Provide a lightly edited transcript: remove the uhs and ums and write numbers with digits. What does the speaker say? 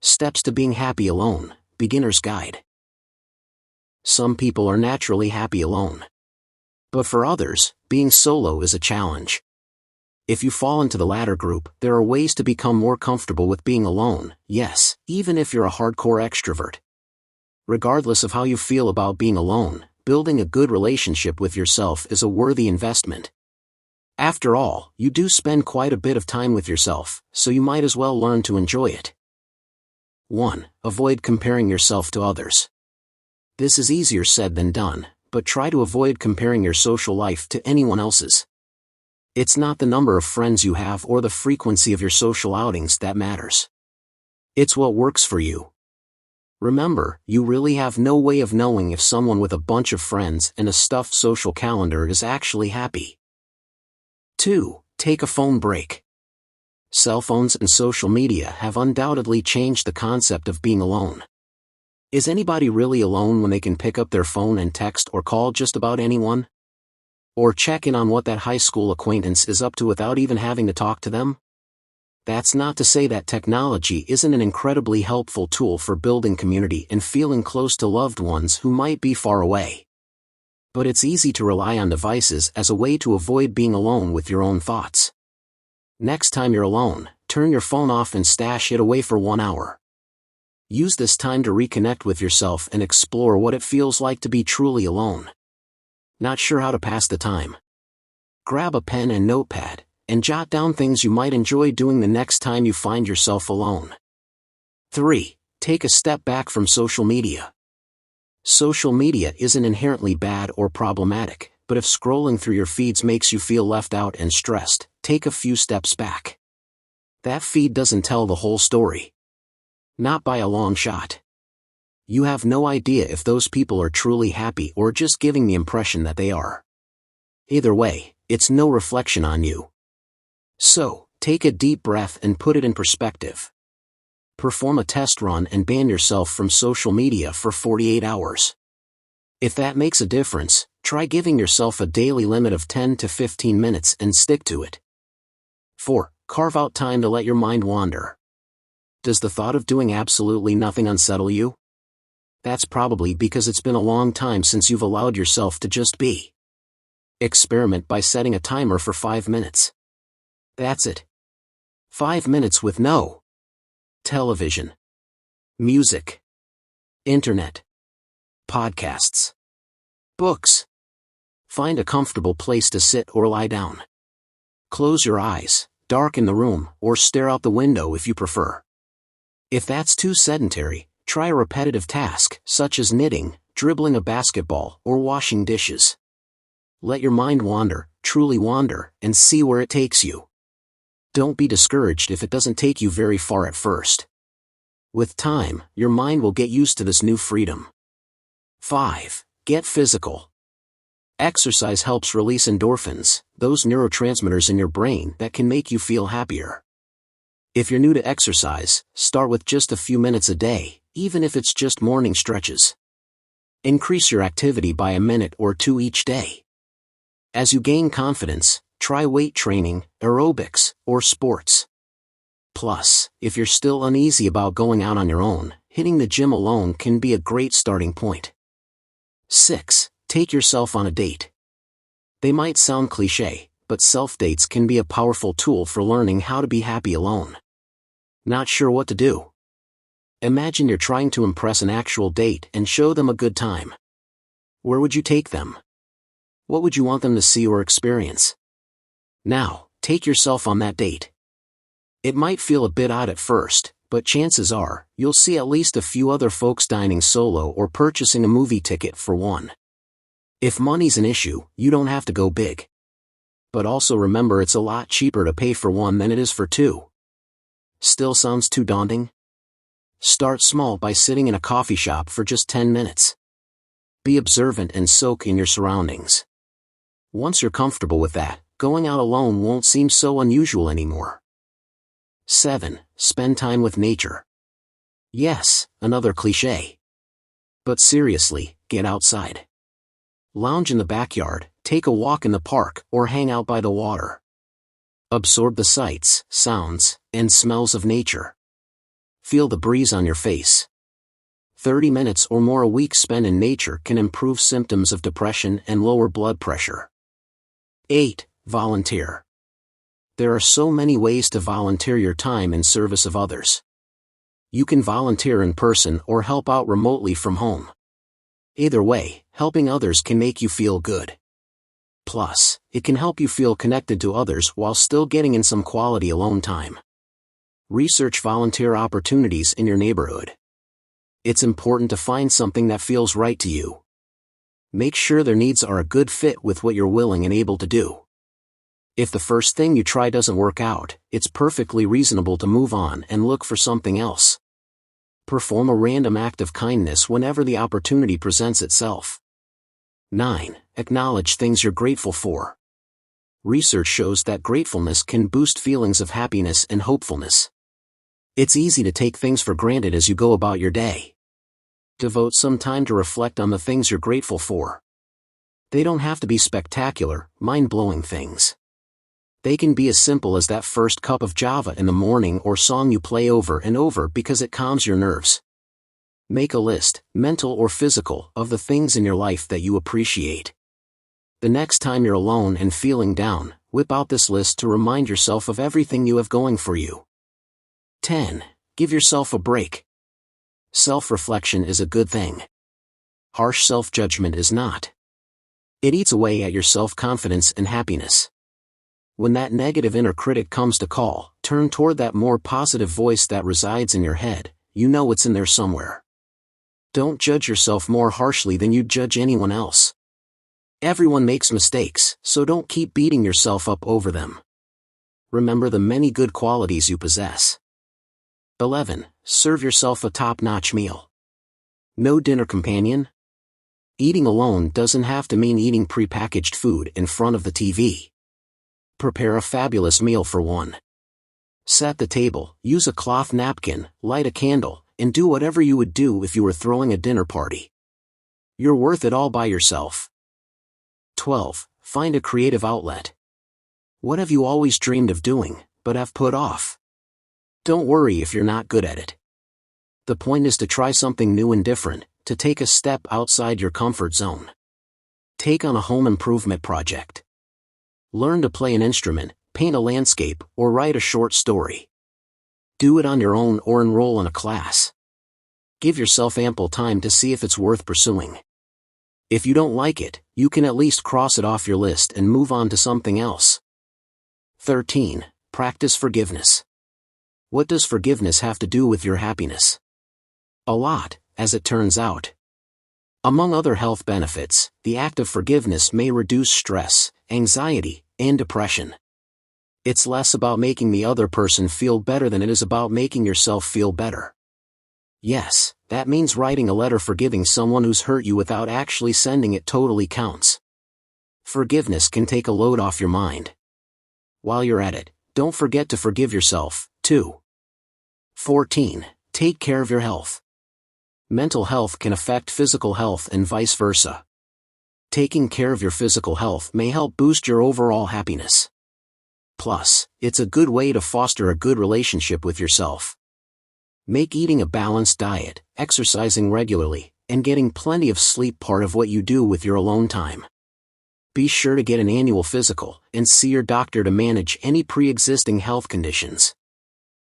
Steps to being happy alone, beginner's guide. Some people are naturally happy alone. But for others, being solo is a challenge. If you fall into the latter group, there are ways to become more comfortable with being alone, yes, even if you're a hardcore extrovert. Regardless of how you feel about being alone, building a good relationship with yourself is a worthy investment. After all, you do spend quite a bit of time with yourself, so you might as well learn to enjoy it. 1. Avoid comparing yourself to others. This is easier said than done, but try to avoid comparing your social life to anyone else's. It's not the number of friends you have or the frequency of your social outings that matters. It's what works for you. Remember, you really have no way of knowing if someone with a bunch of friends and a stuffed social calendar is actually happy. 2. Take a phone break. Cell phones and social media have undoubtedly changed the concept of being alone. Is anybody really alone when they can pick up their phone and text or call just about anyone? Or check in on what that high school acquaintance is up to without even having to talk to them? That's not to say that technology isn't an incredibly helpful tool for building community and feeling close to loved ones who might be far away. But it's easy to rely on devices as a way to avoid being alone with your own thoughts. Next time you're alone, turn your phone off and stash it away for 1 hour. Use this time to reconnect with yourself and explore what it feels like to be truly alone. Not sure how to pass the time? Grab a pen and notepad, and jot down things you might enjoy doing the next time you find yourself alone. 3. Take a step back from social media. Social media isn't inherently bad or problematic, but if scrolling through your feeds makes you feel left out and stressed, take a few steps back. That feed doesn't tell the whole story. Not by a long shot. You have no idea if those people are truly happy or just giving the impression that they are. Either way, it's no reflection on you. So, take a deep breath and put it in perspective. Perform a test run and ban yourself from social media for 48 hours. If that makes a difference, try giving yourself a daily limit of 10 to 15 minutes and stick to it. 4. Carve out time to let your mind wander. Does the thought of doing absolutely nothing unsettle you? That's probably because it's been a long time since you've allowed yourself to just be. Experiment by setting a timer for 5 minutes. That's it. 5 minutes with no television, music, internet, podcasts, books. Find a comfortable place to sit or lie down. Close your eyes, darken the room, or stare out the window if you prefer. If that's too sedentary, try a repetitive task, such as knitting, dribbling a basketball, or washing dishes. Let your mind wander, truly wander, and see where it takes you. Don't be discouraged if it doesn't take you very far at first. With time, your mind will get used to this new freedom. 5. Get physical. Exercise helps release endorphins, those neurotransmitters in your brain that can make you feel happier. If you're new to exercise, start with just a few minutes a day, even if it's just morning stretches. Increase your activity by a minute or 2 each day. As you gain confidence, try weight training, aerobics, or sports. Plus, if you're still uneasy about going out on your own, hitting the gym alone can be a great starting point. 6. Take yourself on a date. They might sound cliché, but self-dates can be a powerful tool for learning how to be happy alone. Not sure what to do? Imagine you're trying to impress an actual date and show them a good time. Where would you take them? What would you want them to see or experience? Now, take yourself on that date. It might feel a bit odd at first, but chances are, you'll see at least a few other folks dining solo or purchasing a movie ticket for one. If money's an issue, you don't have to go big. But also remember it's a lot cheaper to pay for one than it is for two. Still sounds too daunting? Start small by sitting in a coffee shop for just 10 minutes. Be observant and soak in your surroundings. Once you're comfortable with that, going out alone won't seem so unusual anymore. 7. Spend time with nature. Yes, another cliché. But seriously, get outside. Lounge in the backyard, take a walk in the park, or hang out by the water. Absorb the sights, sounds, and smells of nature. Feel the breeze on your face. 30 minutes or more a week spent in nature can improve symptoms of depression and lower blood pressure. 8. Volunteer. There are so many ways to volunteer your time in service of others. You can volunteer in person or help out remotely from home. Either way, helping others can make you feel good. Plus, it can help you feel connected to others while still getting in some quality alone time. Research volunteer opportunities in your neighborhood. It's important to find something that feels right to you. Make sure their needs are a good fit with what you're willing and able to do. If the first thing you try doesn't work out, it's perfectly reasonable to move on and look for something else. Perform a random act of kindness whenever the opportunity presents itself. 9. Acknowledge things you're grateful for. Research shows that gratefulness can boost feelings of happiness and hopefulness. It's easy to take things for granted as you go about your day. Devote some time to reflect on the things you're grateful for. They don't have to be spectacular, mind-blowing things. They can be as simple as that first cup of java in the morning or song you play over and over because it calms your nerves. Make a list, mental or physical, of the things in your life that you appreciate. The next time you're alone and feeling down, whip out this list to remind yourself of everything you have going for you. 10. Give yourself a break. Self-reflection is a good thing. Harsh self-judgment is not. It eats away at your self-confidence and happiness. When that negative inner critic comes to call, turn toward that more positive voice that resides in your head. You know it's in there somewhere. Don't judge yourself more harshly than you'd judge anyone else. Everyone makes mistakes, so don't keep beating yourself up over them. Remember the many good qualities you possess. 11. Serve yourself a top-notch meal. No dinner companion? Eating alone doesn't have to mean eating prepackaged food in front of the TV. Prepare a fabulous meal for one. Set the table, use a cloth napkin, light a candle, and do whatever you would do if you were throwing a dinner party. You're worth it all by yourself. 12. Find a creative outlet. What have you always dreamed of doing, but have put off? Don't worry if you're not good at it. The point is to try something new and different, to take a step outside your comfort zone. Take on a home improvement project. Learn to play an instrument, paint a landscape, or write a short story. Do it on your own or enroll in a class. Give yourself ample time to see if it's worth pursuing. If you don't like it, you can at least cross it off your list and move on to something else. 13. Practice forgiveness. What does forgiveness have to do with your happiness? A lot, as it turns out. Among other health benefits, the act of forgiveness may reduce stress, anxiety, and depression. It's less about making the other person feel better than it is about making yourself feel better. Yes, that means writing a letter forgiving someone who's hurt you without actually sending it totally counts. Forgiveness can take a load off your mind. While you're at it, don't forget to forgive yourself, too. 14. Take care of your health. Mental health can affect physical health and vice versa. Taking care of your physical health may help boost your overall happiness. Plus, it's a good way to foster a good relationship with yourself. Make eating a balanced diet, exercising regularly, and getting plenty of sleep part of what you do with your alone time. Be sure to get an annual physical and see your doctor to manage any pre-existing health conditions.